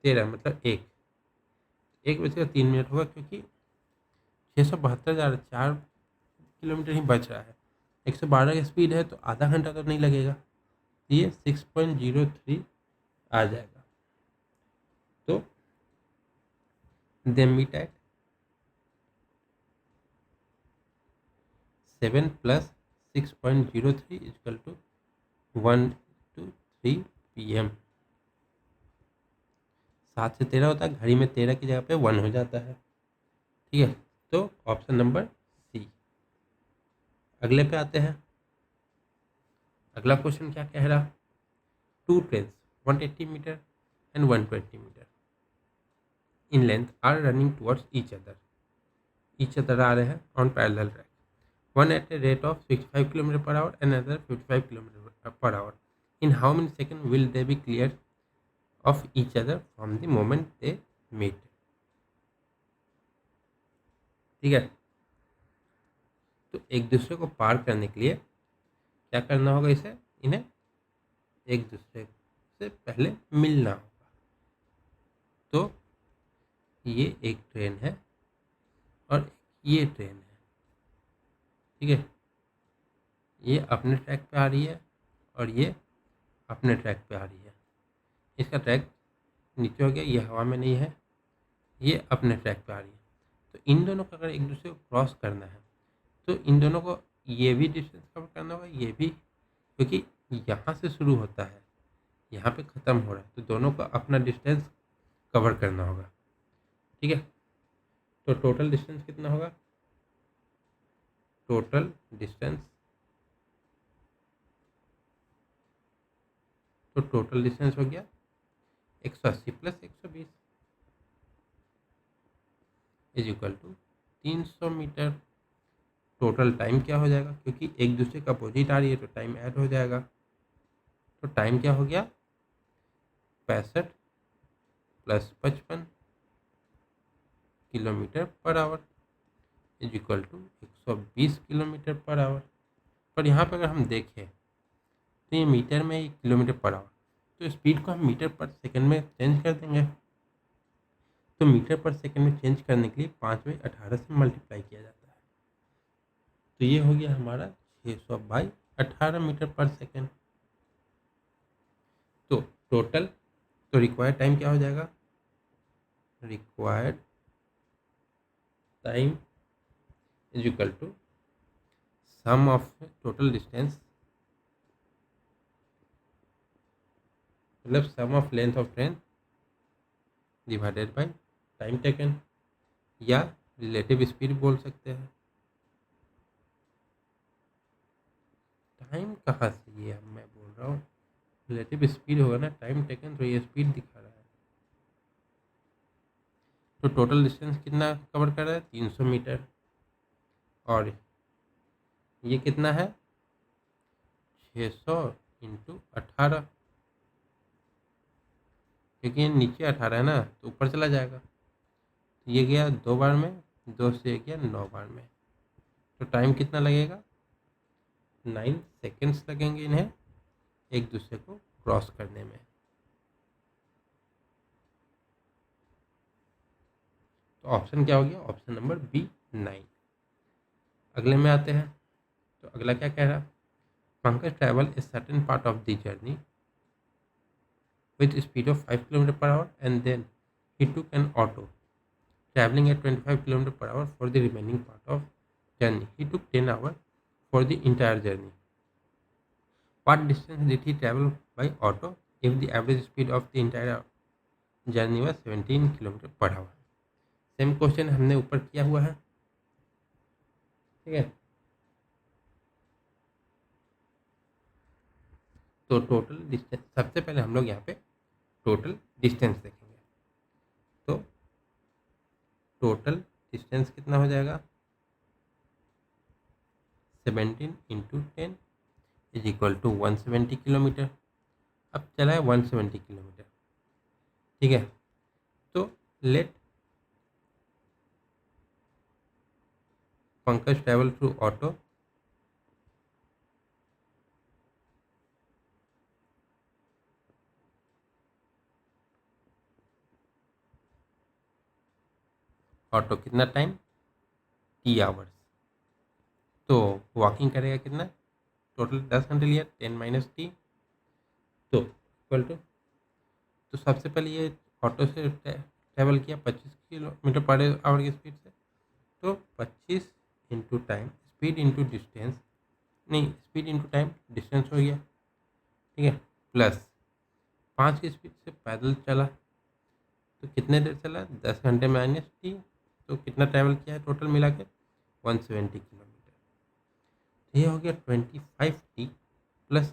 6 मतलब 1 बज कर 3 मिनट होगा क्योंकि 672 जा रहा है, 4 किलोमीटर ही बच रहा है। 112 की स्पीड है तो आधा घंटा तो नहीं लगेगा, ये 6.03 आ जाएगा। तो they meet at 7 + 6.03 equal to 1 to 3 PM। 7 से 13 होता है, घड़ी में 13 की जगह पे 1 हो जाता है। ठीक है, तो ऑप्शन नंबर सी। अगले पे आते हैं। अगला क्वेश्चन क्या कह रहा, two trains 180 metre and 120 metre in length are running towards each other आ रहे हैं on parallel track, one at a rate of 65 km per hour and another 55 km per hour. In how many seconds will they be clear of each other from the moment they meet? ठीक है, तो एक दूसरे को पार करने के लिए क्या करना होगा, इसे इन्हें एक दूसरे से पहले मिलना होगा। तो ये एक ट्रेन है और ये ट्रेन है, ठीक है, ये अपने ट्रैक पे आ रही है और ये अपने ट्रैक पे आ रही है। इसका ट्रैक नीचे हो गया, ये हवा में नहीं है, ये अपने ट्रैक पे आ रही है। तो इन दोनों को अगर एक दूसरे को क्रॉस करना है तो इन दोनों को ये भी डिस्टेंस कवर करना होगा, ये भी, क्योंकि यहाँ से शुरू होता है यहाँ पे ख़त्म हो रहा है, तो दोनों को अपना डिस्टेंस कवर करना होगा। ठीक है, तो टोटल डिस्टेंस कितना होगा, टोटल डिस्टेंस, तो टोटल डिस्टेंस हो गया 180 + 120 is equal to 300 metre. Total time क्या हो जाएगा, क्योंकि एक दूसरे का अपोजिट आ रही है तो टाइम ऐड हो जाएगा। तो टाइम क्या हो गया 65 + 55 kilometre per hour is equal to 120 kilometre per hour. पर यहाँ पर अगर हम देखें तो ये मीटर में, ये किलोमीटर पर आवर, तो स्पीड को हम मीटर पर सेकंड में चेंज कर देंगे। तो मीटर पर सेकंड में चेंज करने के लिए 5/18 से मल्टीप्लाई किया जाता है। तो ये हो गया हमारा 600/18 मीटर पर सेकंड। तो टोटल, तो रिक्वायर्ड टाइम क्या हो जाएगा, required time is equal to sum of total distance, मतलब sum of length of train divided by time taken, या रिलेटिव स्पीड बोल सकते हैं। टाइम कहाँ से, ये मैं बोल रहा हूँ रिलेटिव स्पीड होगा ना, टाइम टेकन तो ये स्पीड दिखा रहा है। तो टोटल डिस्टेंस कितना कवर कर रहा है 300 मीटर, और ये कितना है 600 × 18, क्योंकि ये नीचे 18 है ना तो ऊपर चला जाएगा। तो ये गया 2 बार में, 2 से गया 9 बार में। तो टाइम कितना लगेगा 9 सेकेंड्स लगेंगे इन्हें एक दूसरे को क्रॉस करने में। तो ऑप्शन क्या हो गया, ऑप्शन नंबर बी 9। अगले में आते हैं। तो अगला क्या कह रहा, Pankaj travel a certain part of the journey with speed of 5 km per hour and then he took an auto traveling at 25 km per hour for the remaining part of journey. He took 10 hours for the entire journey. What distance did he travel by auto if the average speed of the entire journey was 17 kilometre per our. Same question हमने ऊपर किया हुआ है, ठीक है। तो total distance, सबसे पहले हम लोग यहाँ पे टोटल डिस्टेंस देखेंगे। तो टोटल डिस्टेंस कितना हो जाएगा, 17 into 10 is equal to 170 kilometre. अब चला है 170 किलोमीटर, ठीक है। तो let Pankaj travel through auto कितना टाइम, टी आवर्स। तो वॉकिंग करेगा कितना, टोटल 10 घंटे लिया, 10 माइनस टी, तो इक्वल टू, तो सबसे पहले ये ऑटो से ट्रैवल किया 25 किलोमीटर पर आवर की स्पीड से, तो 25 into time, speed into distance, नहीं स्पीड इंटू टाइम डिस्टेंस हो गया, ठीक है, प्लस 5 की स्पीड से पैदल चला, तो कितने देर चला, 10 घंटे माइनस टी, तो कितना ट्रैवल किया है टोटल मिला के 170 किलोमीटर। तो ये हो गया 25t plus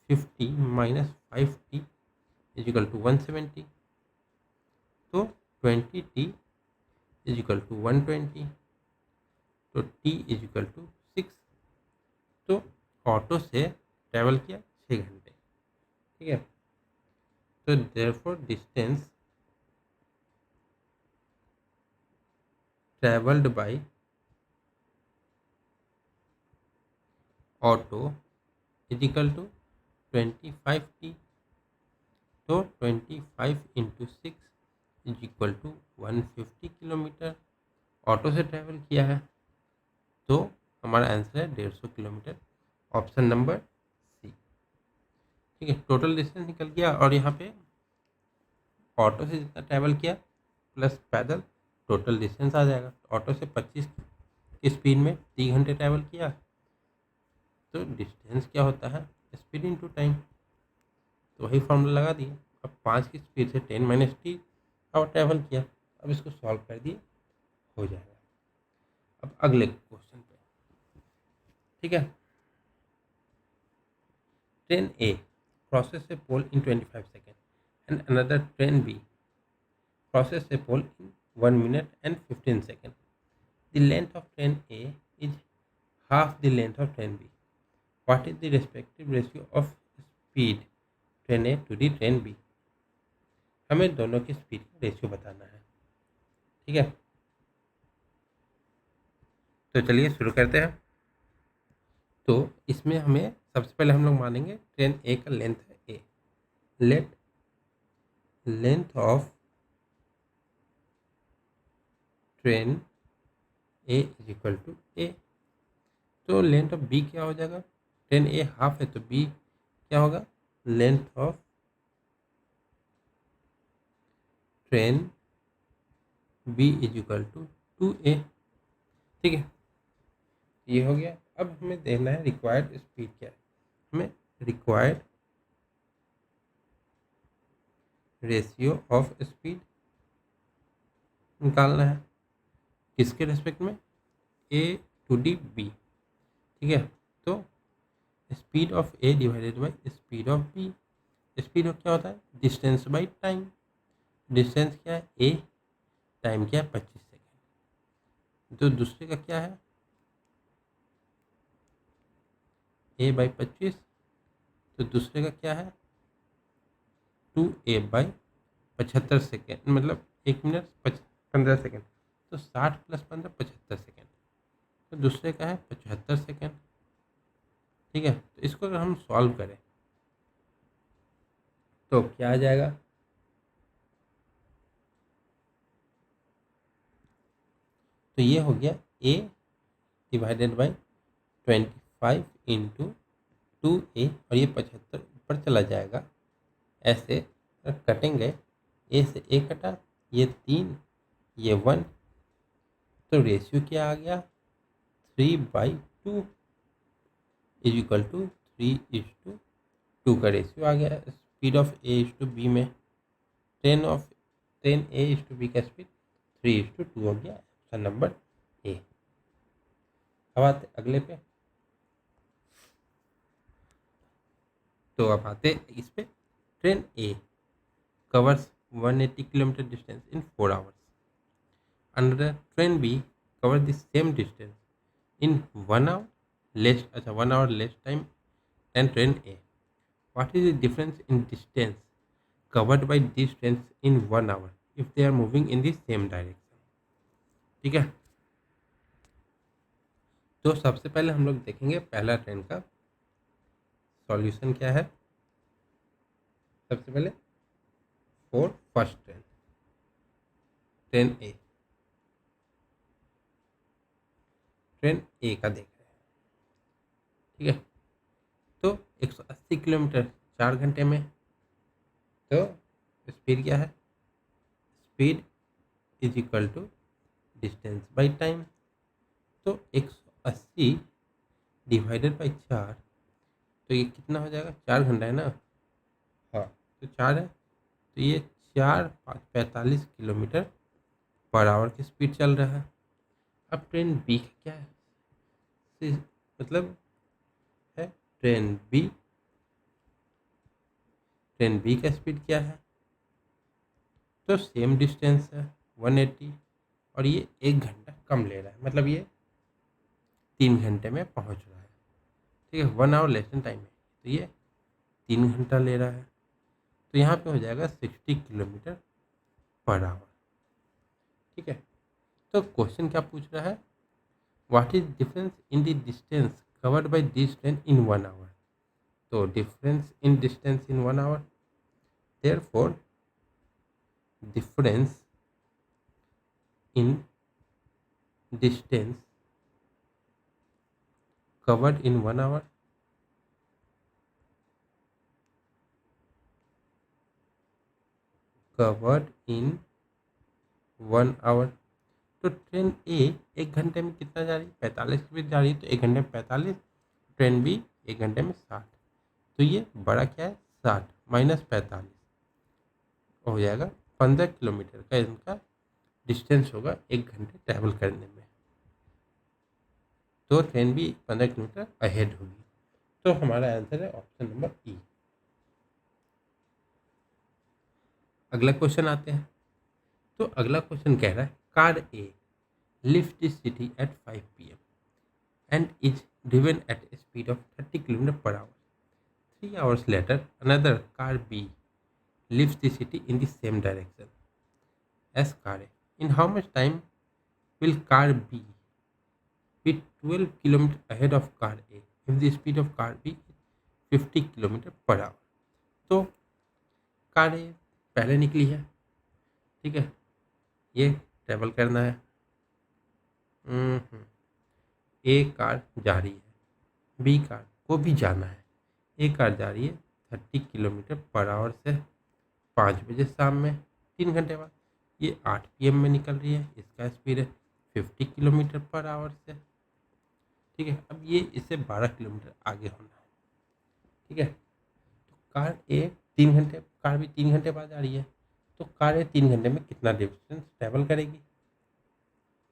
50 minus 5t is equal to 170। तो 20t इज इक्वल टू 120, तो t इज इक्वल टू 6। तो ऑटो से ट्रैवल किया 6 घंटे, ठीक है। तो therefore distance travelled by auto is equal to 25t, तो 25 into 6 is equal to 150 kilometre auto से ट्रैवल किया है। तो हमारा आंसर है 150 किलोमीटर, ऑप्शन नंबर सी, ठीक है। टोटल डिस्टेंस निकल गया, और यहाँ पे ऑटो से जितना ट्रैवल किया प्लस पैदल टोटल डिस्टेंस आ जाएगा। ऑटो से 25 की स्पीड में 3 घंटे ट्रैवल किया, तो डिस्टेंस क्या होता है, स्पीड इंटू टाइम, तो वही फॉर्मूला लगा दिए। अब 5 की स्पीड से 10 माइनस टी और ट्रैवल किया, अब इसको सॉल्व कर दिए, हो जाएगा। अब अगले क्वेश्चन पे, ठीक है। Train A crosses a pole in 25 seconds and another train B crosses a pole in 1 minute and 15 seconds. The length of train A is half the length of train B. What is the respective ratio of speed train A to the train B? हमें दोनों की speed का ratio बताना है, ठीक है। तो चलिए शुरू करते हैं। तो इसमें हमें सबसे पहले हम लोग मानेंगे ट्रेन ए का लेंथ है A, let length of train A is equal to A. तो लेंथ ऑफ बी क्या हो जाएगा, ट्रेन ए हाफ है तो बी क्या होगा, length of train B is equal to 2a, ठीक है। ये हो गया। अब हमें देखना है रिक्वायर्ड स्पीड क्या है, हमें रिक्वायर्ड रेशियो ऑफ स्पीड निकालना है, किसके रेस्पेक्ट में, ए टू डी बी, ठीक है। तो speed of A divided by speed of B, speed of क्या होता है, डिस्टेंस बाई टाइम, डिस्टेंस क्या है ए, टाइम क्या है 25 सेकेंड, तो दूसरे का क्या है ए बाई 25, तो दूसरे का क्या है 2a बाई 75 सेकेंड, मतलब 1 मिनट 15 सेकेंड, तो 60 प्लस 15 75 सेकेंड, तो दूसरे का है 75 सेकेंड, ठीक है। तो इसको अगर हम सॉल्व करें तो क्या आ जाएगा, तो ये हो गया a divided by 25 into 2a, और ये 75 ऊपर चला जाएगा, ऐसे कटेंगे, ए से ए कटा, ये 3 ये 1, तो रेशियो क्या आ गया 3/2 इज इक्वल टू 3:2 का रेशियो आ गया। Speed of A is to B में train of train A is to B का स्पीड 3:2 हो गया, ऑप्शन नंबर ए। अब आते अगले पे, तो अब आते इस पे, train A covers 180 kilometre distance in 4 hours. Another train B cover the same distance in 1 hour less, अच्छा 1 hour less time than train A. What is the difference in distance covered by these trains in 1 hour if they are moving in the same direction? ठीक है, तो सबसे पहले हम लोग देखेंगे पहला ट्रेन का सॉल्यूशन क्या है। सबसे पहले for first train, train A, train A का देख रहे हैं। ठीक है, तो 180 किलोमीटर 4 घंटे में, तो स्पीड क्या है, speed is equal to distance by time. तो 180 डिवाइडेड बाई 4, तो ये कितना हो जाएगा, 4 घंटा है ना, हाँ तो 4 है, तो ये 4×5 = 45 किलोमीटर पर आवर की स्पीड चल रहा है। अब ट्रेन बी का क्या है, मतलब है ट्रेन बी का स्पीड क्या है, तो सेम डिस्टेंस है 180, और ये 1 घंटा कम ले रहा है, मतलब ये 3 घंटे में पहुंच रहा है। ठीक है, 1 hour लेसन टाइम है, तो ये 3 घंटा ले रहा है, तो यहाँ पे हो जाएगा 60 किलोमीटर पर आवर। ठीक है, तो क्वेश्चन क्या पूछ रहा है, what is difference in the distance covered by this train in 1 hour। तो difference in distance in 1 hour, therefore difference in distance covered in 1 hour covered in 1 hour। तो train ए 1 घंटे में कितना जा रही है, 45 की जा रही है, तो 1 घंटे में 45, ट्रेन बी 1 घंटे में 60, तो ये बड़ा क्या है, 60 माइनस 45 हो जाएगा 15 किलोमीटर का इनका डिस्टेंस होगा 1 घंटे ट्रैवल करने में। तो ट्रेन बी 15 किलोमीटर अहेड होगी, तो हमारा आंसर है ऑप्शन नंबर ई। अगला क्वेश्चन आते हैं, तो अगला क्वेश्चन कह रहा है, car A leaves the city at 5 p.m. and is driven at a speed of 30 km per hour. 3 hours later, another car B leaves the city in the same direction as car A. In how much time will car B be 12 km ahead of car A if the speed of car B is 50 km per hour? तो car ए पहले निकली है, ठीक है, ये travel करना है, ए car जा रही है, बी कार को भी जाना है। ए कार जा रही है 30 किलोमीटर पर आवर से 5 बजे शाम में, 3 घंटे बाद। ये 8 PM में निकल रही है, इसका स्पीड है 50 किलोमीटर पर आवर से। ठीक है, अब ये इससे 12 किलोमीटर आगे होना है। ठीक है, तो कार ए 3 घंटे, कार भी 3 घंटे बाद आ रही है, तो कार ए 3 घंटे में कितना डिस्टेंस ट्रैवल करेगी।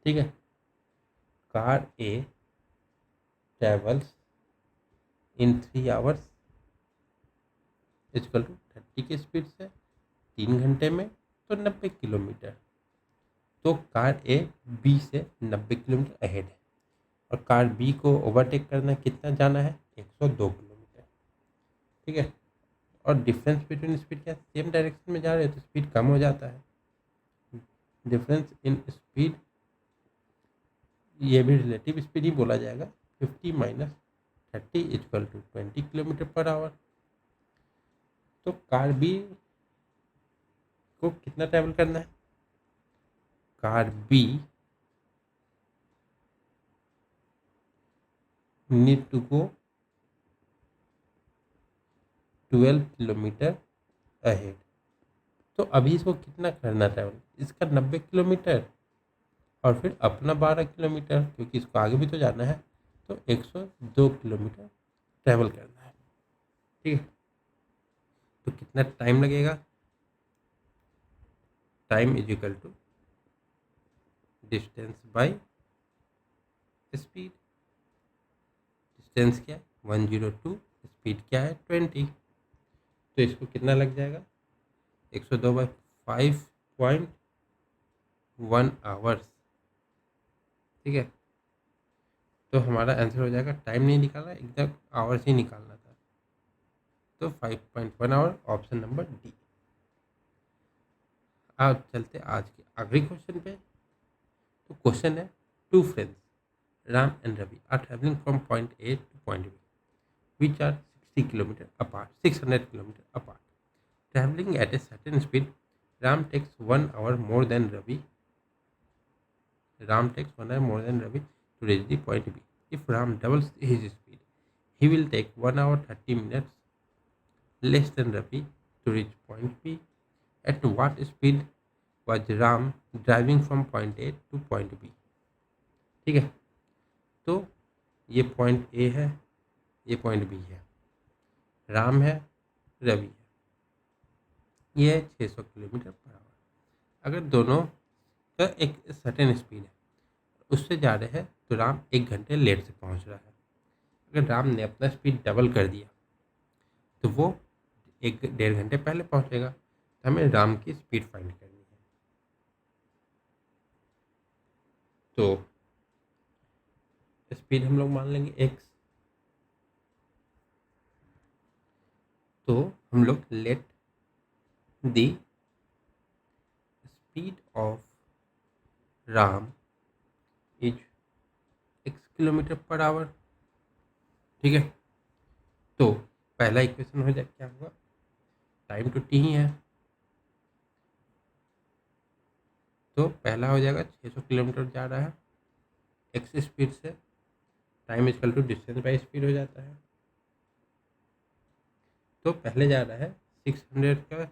ठीक है, car a travels in 3 hours equal to 30 की स्पीड से 3 घंटे में, तो 90 किलोमीटर। तो कार ए बी से 90 किलोमीटर अहेड है, और कार बी को ओवरटेक करना कितना जाना है, 102 किलोमीटर। ठीक है, और डिफरेंस बिटवीन स्पीड क्या, सेम डायरेक्शन में जा रहे हैं तो स्पीड कम हो जाता है। डिफरेंस इन स्पीड, ये भी रिलेटिव स्पीड ही बोला जाएगा, 50 - 30 equal to 20 kilometre per hour. तो कार बी को कितना ट्रैवल करना है, car B need to go 12 kilometre ahead. तो अभी इसको कितना करना ट्रैवल, इसका 90 किलोमीटर और फिर अपना 12 किलोमीटर, क्योंकि इसको आगे भी तो जाना है, तो 102 किलोमीटर ट्रैवल करना है। ठीक है, तो कितना टाइम लगेगा, time is equal to distance by speed. Distance क्या है 102, स्पीड क्या है 20। तो इसको कितना लग जाएगा 102/5.1 आवर्स। ठीक है, तो हमारा आंसर हो जाएगा, टाइम नहीं निकालना, एकदम आवर्स ही निकालना था। तो 5.1 आवर, ऑप्शन नंबर डी। अब चलते आज के आखिरी क्वेश्चन पे। तो क्वेश्चन है, two friends Ram and Ravi are travelling from point A to point B which are 60 kilometre apart 600 kilometre apart. Travelling at a certain speed, Ram takes 1 hour more than Ravi. Ram takes 1 hour more than Ravi to reach the point B. If Ram doubles his speed, he will take 1 hour 30 minutes less than Ravi to reach point B. At what speed was Ram driving from point A to point B? ठीक है, तो ये point A है, ये point B है, राम है, रवि है, ये है 600 किलोमीटर पर आवर। अगर दोनों का एक सर्टेन स्पीड है, उससे जा रहे हैं, तो राम 1 घंटे लेट से पहुंच रहा है। अगर राम ने अपना स्पीड डबल कर दिया तो वो 1-1.5 घंटे पहले पहुंचेगा। तो हमें राम की स्पीड फाइंड करनी है। तो स्पीड हम लोग मान लेंगे x। तो हम लोग let the speed of Ram is x kilometre per our. ठीक है, तो पहला इक्वेशन हो जाए, क्या होगा, टाइम टू टी ही है, तो पहला हो जाएगा 600 किलोमीटर जा रहा है x स्पीड से, time is equal to distance by speed हो जाता है। तो पहले जा रहा है 600 का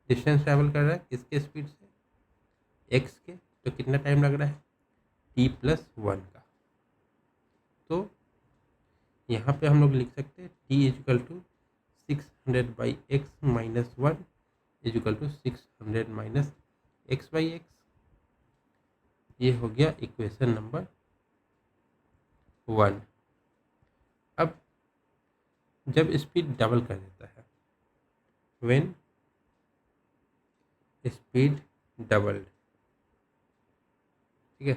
डिस्टेंस ट्रैवल कर रहा है, किसके स्पीड से, x के। तो कितना टाइम लग रहा है t+1 का। तो यहाँ पे हम लोग लिख सकते हैं t is equal to 600/x-1 is equal to 600 - x/x। ये हो गया इक्वेशन नंबर 1। अब जब स्पीड डबल कर देता है, व्हेन स्पीड डबल्ड, ठीक है,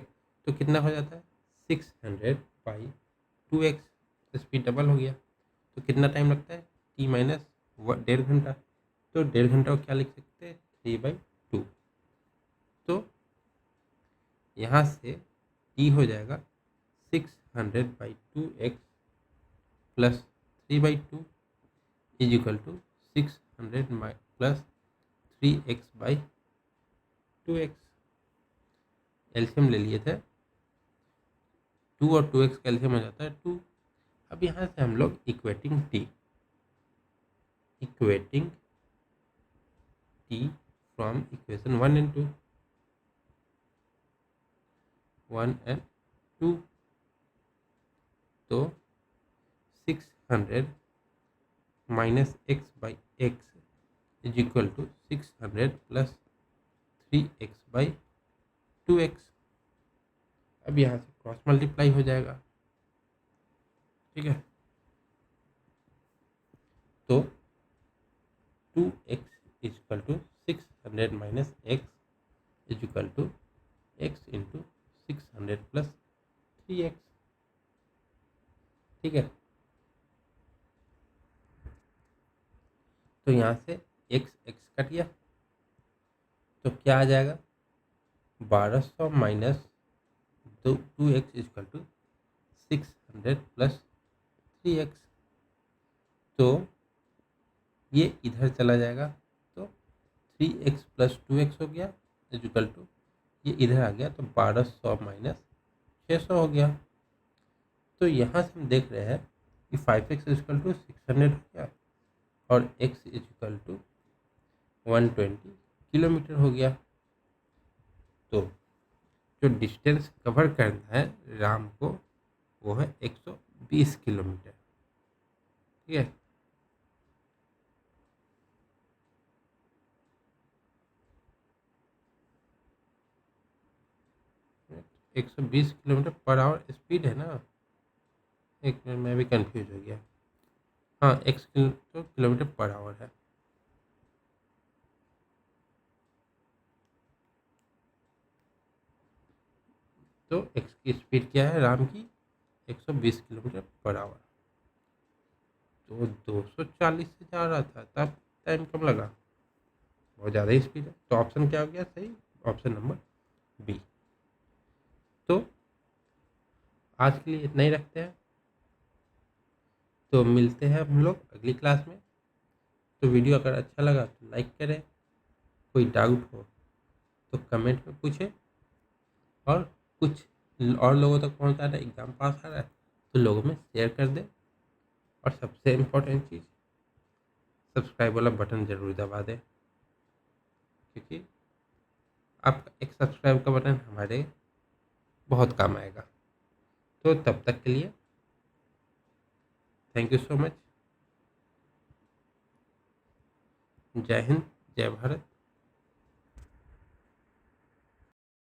तो कितना हो जाता है 600/2x। स्पीड डबल हो गया, तो कितना टाइम लगता है t माइनस 1.5 घंटा। तो 1.5 घंटा को क्या लिख सकते हैं 3/2। तो यहाँ से t हो जाएगा 600/2x plus 3/2 is equal to 600 plus 3x/2x। एल्शियम ले लिए थे, 2 और 2x का एल्शियम हो जाता है 2। अब यहाँ से हम लोग equating t from equation 1 and 2, 1 and 2। तो 600 minus x/x is equal to 600 plus 3x/2x। अब यहाँ से क्रॉस मल्टीप्लाई हो जाएगा। ठीक है, तो 2x is equal to 600 minus x is equal to x into 600 plus 3x। ठीक है, तो यहाँ से x कट गया, तो क्या आ जाएगा 1200 minus 2x equal to 600 plus 3x। तो ये इधर चला जाएगा, तो 3x प्लस 2x हो गया इक्वल टू, ये इधर आ गया, तो 1200 माइनस 600 हो गया। तो यहाँ से हम देख रहे हैं कि 5x इक्वल टू 600 हो गया और x इक्वल टू 120 किलोमीटर हो गया। तो जो डिस्टेंस कवर करना है राम को वो है 120 किलोमीटर। ठीक है, 120 किलोमीटर पर आवर स्पीड है ना। एक मिनट, मैं भी कंफ्यूज हो गया। हाँ, एक्स किलोमीटर पर आवर है। तो एक्स की स्पीड क्या है राम की? 120 किलोमीटर पर आवर। तो 240 से जा रहा था तब टाइम कम लगा। बहुत ज़्यादा ही स्पीड है। तो ऑप्शन क्या हो गया सही? Option number B. तो आज के लिए इतना ही रखते हैं। तो मिलते हैं हम लोग अगली क्लास में। तो वीडियो अगर अच्छा लगा तो लाइक करें। कोई डाउट हो तो कमेंट में पूछें। और कुछ और लोगों तक पहुंचा रहे, एग्ज़ाम पास आ रहा है तो लोगों में शेयर कर दें। और सबसे इम्पोर्टेंट चीज़, सब्सक्राइब वाला बटन ज़रूर दबा दें, क्योंकि आपका एक सब्सक्राइब का बटन हमारे बहुत काम आएगा। तो तब तक के लिए थैंक यू सो मच। जय हिंद, जय भारत।